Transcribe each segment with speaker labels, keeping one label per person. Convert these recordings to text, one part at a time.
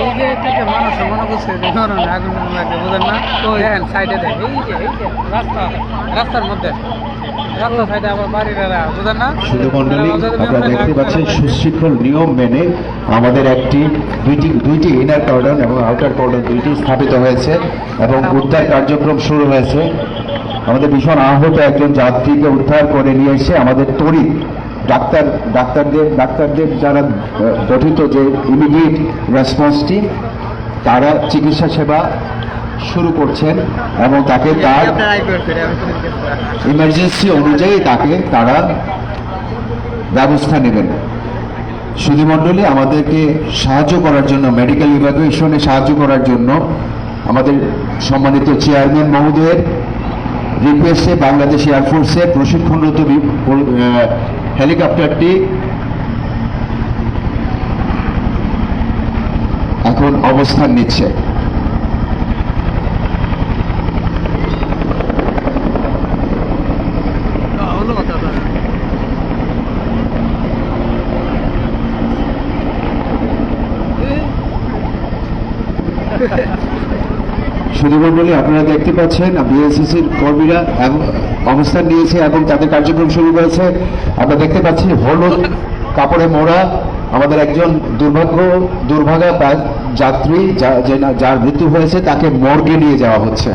Speaker 1: এই যে থেকে মানুষ মনে করছে আগুন লাগবে বুঝেন না দেখেন সাইডে দেখ এই যে রাস্তার মধ্যে রাস্তার সাইডে আবার বাড়িরা বুঝেন না।
Speaker 2: শুধু মন্ডলী আপনারা দেখতে পাচ্ছেন সুশৃঙ্খল নিয়ম মেনে আমাদের দুইটি ইনার কর্ডন এবং আউটার কর্ডন দুইটি স্থাপিত হয়েছে এবং উদ্ধার কার্যক্রম শুরু হয়েছে। আমাদের ভীষণ আহত একজন যাত্রীকে উদ্ধার করে নিয়ে এসে আমাদের তড়িৎ ডাক্তারদের যারা গঠিত যে ইমিডিয়েট রেসপন্সটি তারা চিকিৎসা সেবা শুরু করছেন এবং তাকে তার ইমার্জেন্সি অনুযায়ী তারা ব্যবস্থা নেবেন। সুধীমণ্ডলী আমাদেরকে সাহায্য করার জন্য মেডিকেল ইভ্যাকুয়েশনে সাহায্য করার জন্য আমাদের সম্মানিত চেয়ারম্যান মহোদয়ের রিকোয়েস্টে বাংলাদেশ এয়ারফোর্সের প্রশিক্ষণরত হেলিকপ্টারটি এখন অবস্থান নিচ্ছে। সুধীমণ্ডলী আপনারা দেখতে পাচ্ছেন বিএসসিসির কর্মীরা অবস্থান নিয়েছে এবং তাদের কার্যক্রম শুরু করেছে। আমরা দেখতে পাচ্ছি হলুদ কাপড়ে মোড়া আমাদের একজন দুর্ভাগা যাত্রী যার মৃত্যু হয়েছে তাকে মর্গে নিয়ে যাওয়া হচ্ছে।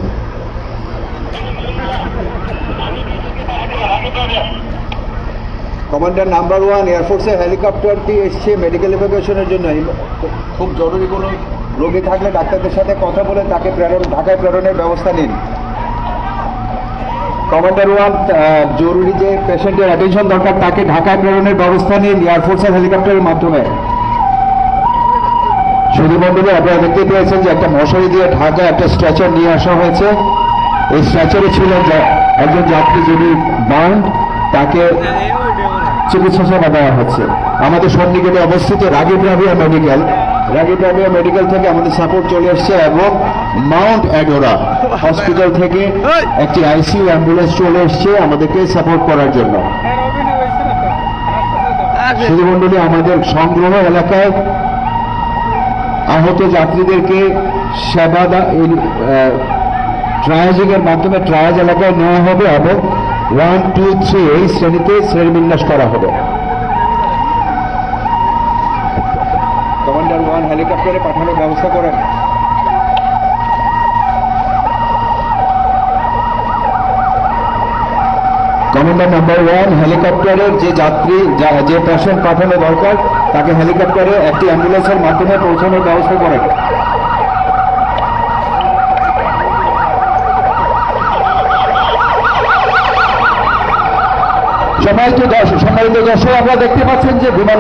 Speaker 2: কমান্ডার নাম্বার 1 এয়ারফোর্সের হেলিকপ্টারটি এসছে মেডিকেল ইভ্যাকুয়েশনের জন্য। খুব জরুরি কোনো রোগী থাকলে ডাক্তারদের সাথে কথা বলে তাকে ঢাকায় প্রেরণের ব্যবস্থা নিন। কমান্ডার 1 জরুরি যে পেশেন্টের অ্যাটেনশন দরকার তাকে ঢাকায় প্রেরণের ব্যবস্থা নিন এয়ারফোর্সের হেলিকপ্টারের মাধ্যমে। সুধীমণ্ডলী আপনারা দেখতে পেয়েছেন যে একটা মশারি দিয়ে ঢাকা একটা স্ট্রেচার নিয়ে আসা হয়েছে। এই স্ট্রেচারে ছিলেন একজন যাত্রী যিনি বার্ন, তাকে চিকিৎসা সেবা দেওয়া হচ্ছে। আমাদের সন্নিকটে অবস্থিত রাগিব রাবিয়া মেডিকেল থেকে আমাদের সাপোর্ট চলে এসছে এবং মাউন্ট অ্যাডোরা হসপিটাল থেকে একটি আইসিইউ অ্যাম্বুলেন্স চলে এসছে আমাদেরকে সাপোর্ট করার জন্য। সুধীমণ্ডলী আমাদের সংগ্রহ এলাকায় আহত যাত্রীদেরকে সেবা ট্রায়াজিং এর মাধ্যমে ট্রায়াজ এলাকায় নেওয়া হবে এবং 1, 2, 3 এই শ্রেণীতে শ্রেণীবিন্যাস করা হবে। কমান্ডার 1 হেলিকপ্টারে পাঠানোর ব্যবস্থা করেন। কমান্ডার নাম্বার 1 হেলিকপ্টারের যে যাত্রী যে পেশেন্ট পাঠানো দরকার তাকে হেলিকপ্টারে একটি অ্যাম্বুলেন্সের মাধ্যমে পৌঁছানোর ব্যবস্থা করেন। সম্মানিত দর্শক, আপনারা দেখতে পাচ্ছেন যে বিমান